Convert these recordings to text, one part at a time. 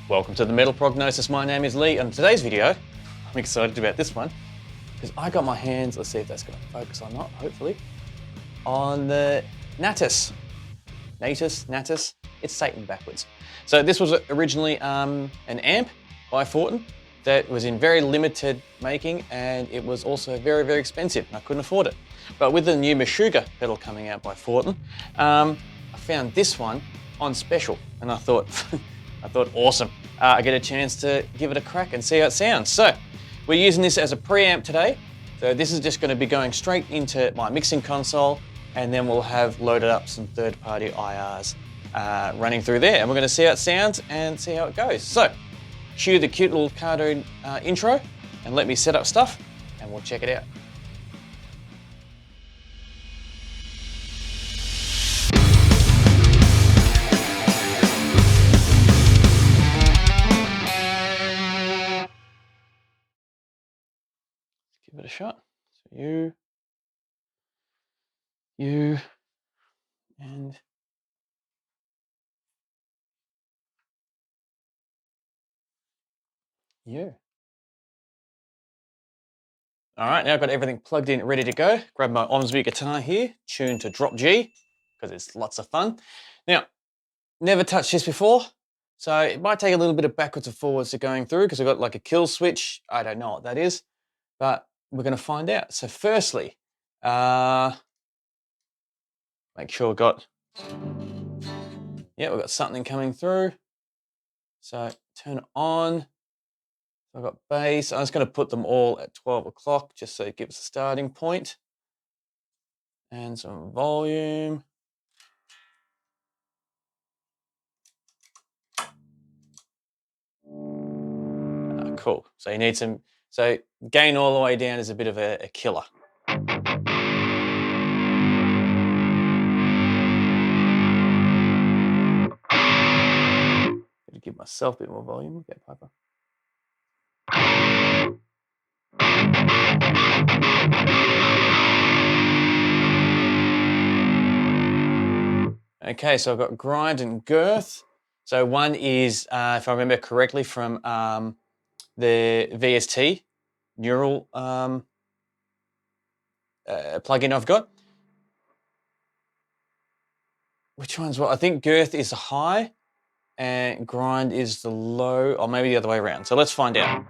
Welcome to the Metal Prognosis. My name is Lee, and in today's video, I'm excited about this one because I got my hands, let's see if that's going to focus or not, hopefully, on the Natas. Natas, it's Satan backwards. So this was originally an amp by Fortin that was in very limited making, and it was also very, very expensive. I couldn't afford it. But with the new Meshuggah pedal coming out by Fortin, I found this one on special, and I thought, awesome. I get a chance to give it a crack and see how it sounds. So we're using this as a preamp today. So this is just going to be going straight into my mixing console, and then we'll have loaded up some third-party IRs running through there, and we're going to see how it sounds and see how it goes. So cue the cute little cartoon intro and let me set up stuff, and we'll check it out. Give it a shot. So you, and you. All right, now I've got everything plugged in, ready to go. Grab my Omsby guitar here, tuned to drop G, because it's lots of fun. Now, never touched this before, so it might take a little bit of backwards and forwards to going through, because I've got like a kill switch. I don't know what that is, but we're gonna find out. So firstly, make sure we've got, yeah, we've got something coming through. So turn it on. I've got bass. I'm just going to put them all at 12 o'clock just so it gives a starting point. And some volume. Cool. So you need some, so gain all the way down is a bit of a killer. Gotta give myself a bit more volume. Okay, Piper. Okay, so I've got grind and girth. So one is, if I remember correctly, from the VST neural plugin I've got. Which one's what? I think girth is the high and grind is the low, or maybe the other way around. So let's find out.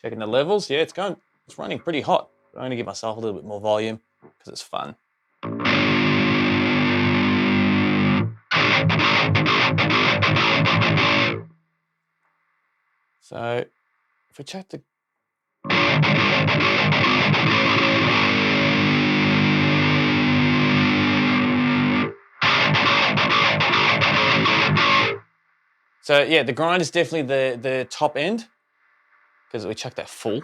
Checking the levels, yeah, it's running pretty hot. I'm going to give myself a little bit more volume because it's fun. So if we check the So yeah, the grind is definitely the top end, because we chuck that full.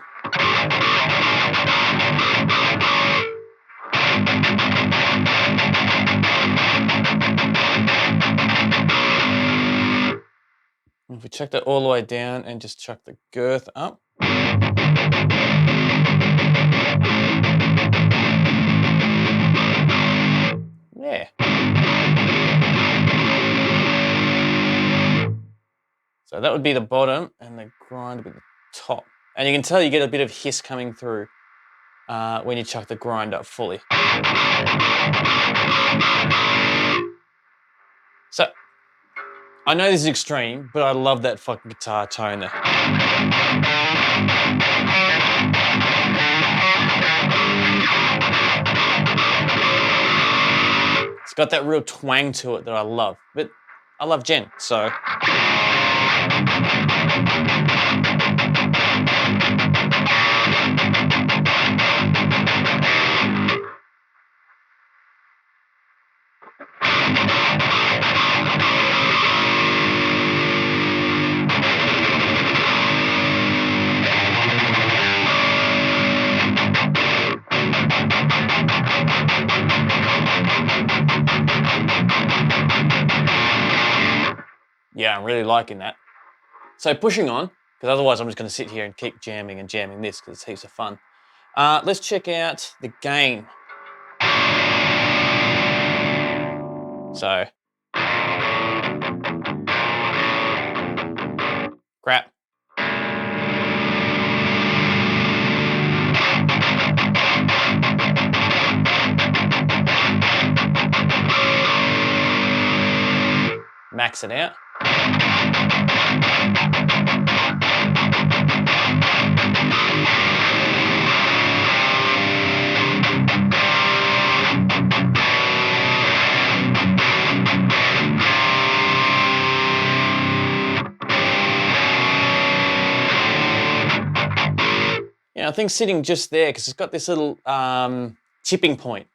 If we chuck that all the way down and just chuck the girth up. Yeah. So that would be the bottom, and the grind would be the top. And you can tell you get a bit of hiss coming through when you chuck the grind up fully. So, I know this is extreme, but I love that fucking guitar tone there. It's got that real twang to it that I love, but I love Jen, so. Yeah, I'm really liking that. So pushing on, because otherwise I'm just going to sit here and keep jamming and jamming this because it's heaps of fun. Let's check out the gain. So, crap. Max it out. Yeah, I think sitting just there, because it's got this little tipping point.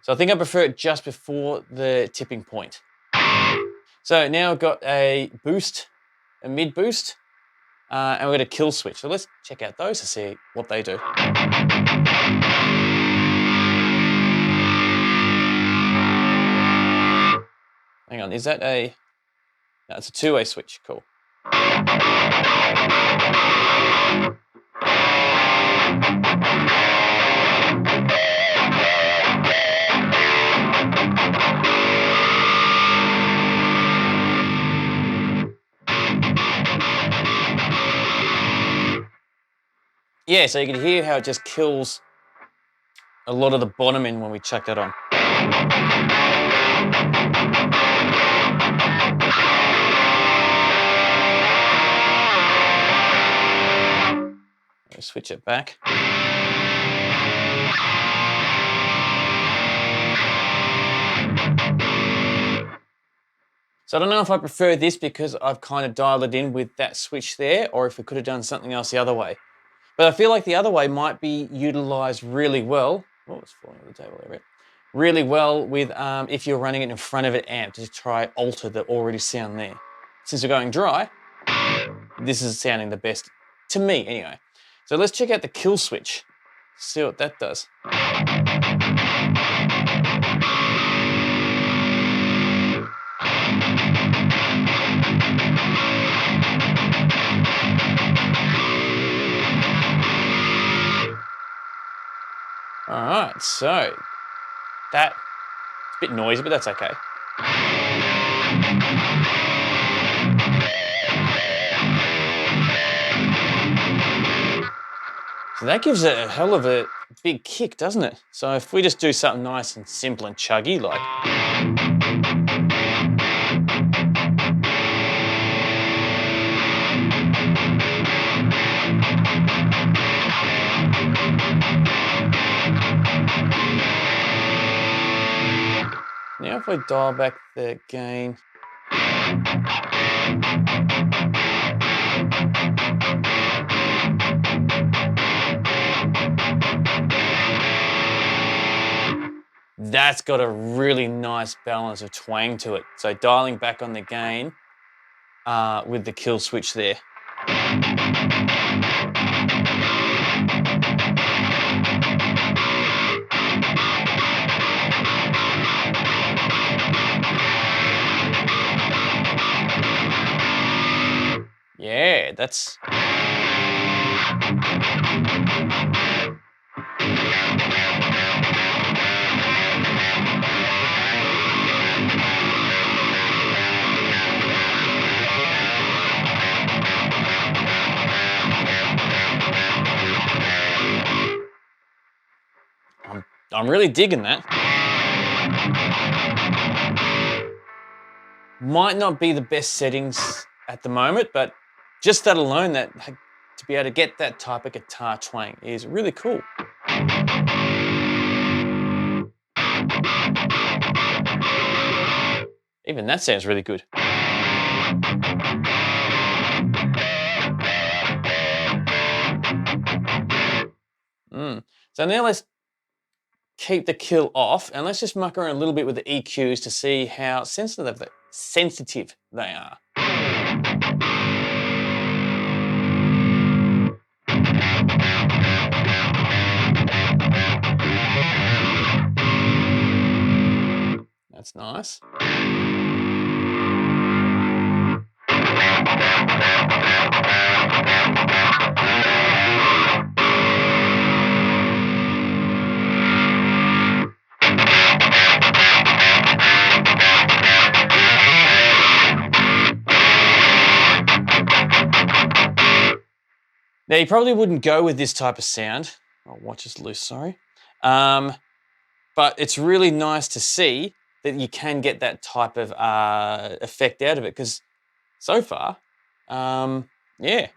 So I think I prefer it just before the tipping point. So now I've got a boost, a mid boost, and we've got a kill switch. So let's check out those to see what they do. Hang on, is that a... No, it's a two-way switch, cool. Yeah, so you can hear how it just kills a lot of the bottom end when we chuck that on. Let's switch it back. So I don't know if I prefer this because I've kind of dialed it in with that switch there, or if we could have done something else the other way. But I feel like the other way might be utilized really well. Oh, it's falling on the table there, right? Really well with if you're running it in front of an amp to try alter the already sound there. Since we're going dry, this is sounding the best to me anyway. So let's check out the kill switch, see what that does. All right, so that's a bit noisy, but that's okay. So that gives it a hell of a big kick, doesn't it? So if we just do something nice and simple and chuggy, like... Now if we dial back the gain. That's got a really nice balance of twang to it. So dialing back on the gain with the kill switch there. Yeah, that's... I'm really digging that. Might not be the best settings at the moment, but just that alone, that to be able to get that type of guitar twang is really cool. Even that sounds really good. So now let's keep the kill off and let's just muck around a little bit with the EQs to see how sensitive they are. That's nice. Now, you probably wouldn't go with this type of sound. Oh, watch is loose, sorry. But it's really nice to see that you can get that type of effect out of it, because so far, yeah.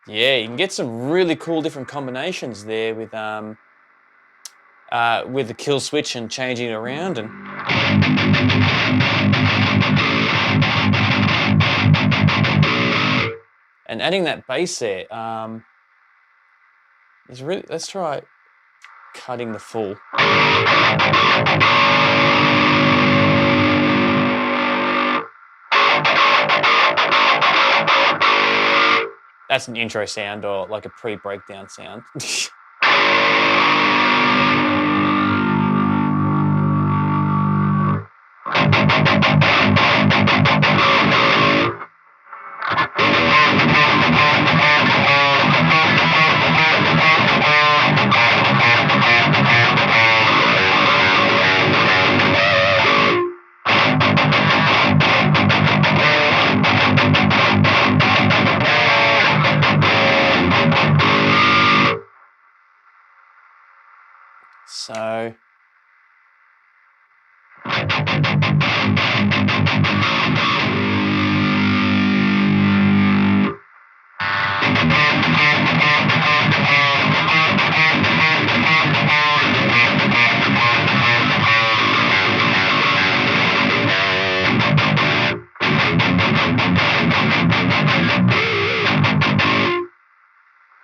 Yeah, you can get some really cool different combinations there with the kill switch and changing it around, and adding that bass there is really. Let's try cutting the full. That's an intro sound, or like a pre-breakdown sound.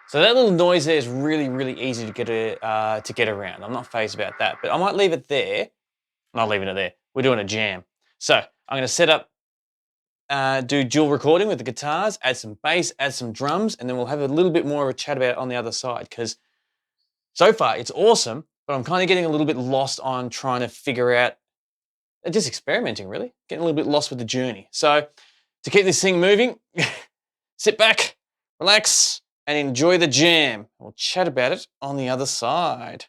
So that little noise there is really, really easy to get around. I'm not fazed about that, but I might leave it there. I'm not leaving it there. We're doing a jam. So I'm going to set up, do dual recording with the guitars, add some bass, add some drums, and then we'll have a little bit more of a chat about it on the other side, because so far it's awesome, but I'm kind of getting a little bit lost on trying to figure out, just experimenting really, getting a little bit lost with the journey. So to keep this thing moving, sit back, relax, and enjoy the jam. We'll chat about it on the other side.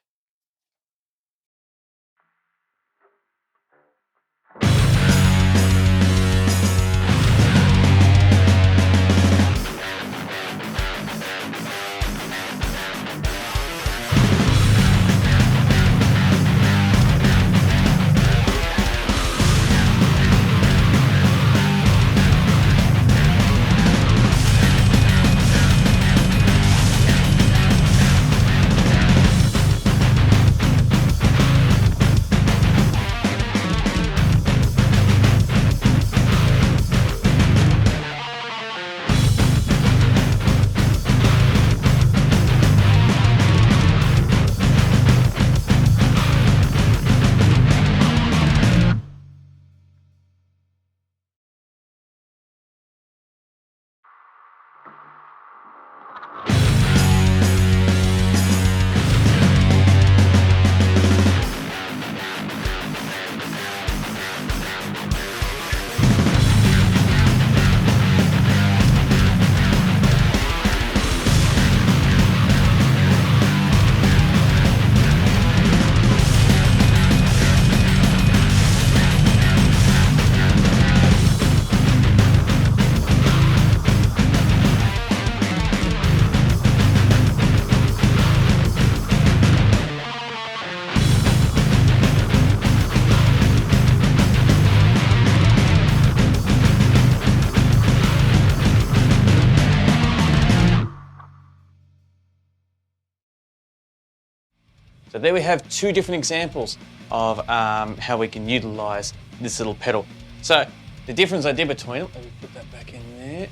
So there we have two different examples of how we can utilize this little pedal. So the difference I did between them, let me put that back in there.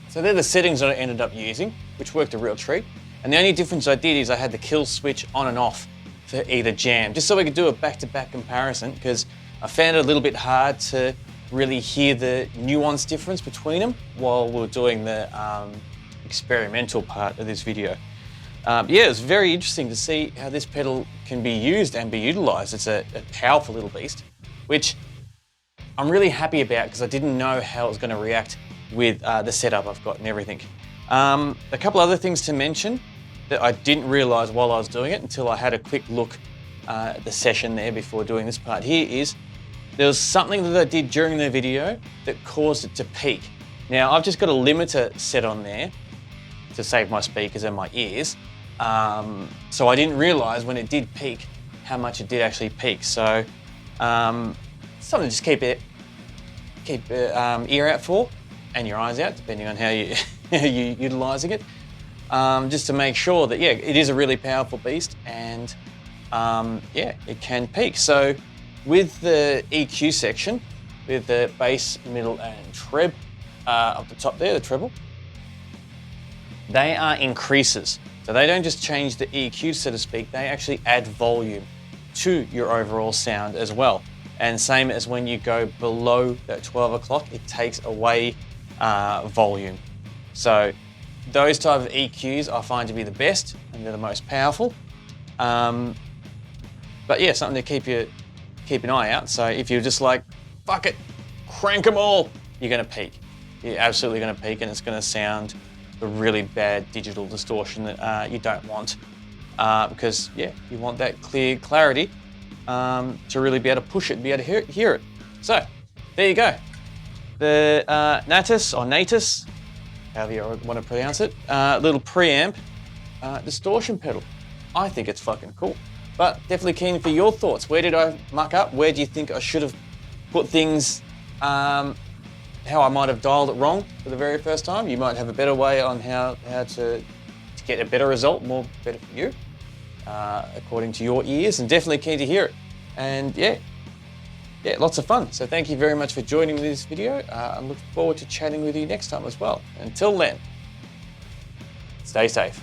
So they're the settings that I ended up using, which worked a real treat. And the only difference I did is I had the kill switch on and off for either jam, just so we could do a back-to-back comparison, because I found it a little bit hard to really hear the nuance difference between them while we were doing the experimental part of this video. Yeah, it was very interesting to see how this pedal can be used and be utilized. It's a powerful little beast, which I'm really happy about because I didn't know how it was going to react with the setup I've got and everything. A couple other things to mention that I didn't realize while I was doing it until I had a quick look at the session there before doing this part here is there was something that I did during the video that caused it to peak. Now I've just got a limiter set on there to save my speakers and my ears. So I didn't realize when it did peak how much it did actually peak. So something to just keep ear out for and your eyes out, depending on how you're utilizing it. Just to make sure that, yeah, it is a really powerful beast and yeah, it can peak. So with the EQ section, with the bass, middle and treb up the top there, the treble, they are increases. So they don't just change the EQ, so to speak, they actually add volume to your overall sound as well. And same as when you go below that 12 o'clock, it takes away volume. So those type of EQs I find to be the best and they're the most powerful. But yeah, something to keep an eye out. So if you're just like, fuck it, crank them all, you're gonna peak. You're absolutely gonna peak and it's gonna sound a really bad digital distortion that you don't want. Because yeah, you want that clear clarity to really be able to push it and be able to hear it. So there you go. The Natas, or Natas, however you want to pronounce it, little preamp distortion pedal. I think it's fucking cool. But definitely keen for your thoughts. Where did I muck up? Where do you think I should have put things, how I might have dialed it wrong for the very first time? You might have a better way on how to get a better result, better for you, according to your ears, and definitely keen to hear it. And yeah, lots of fun. So thank you very much for joining me in this video. I look forward to chatting with you next time as well. Until then, stay safe.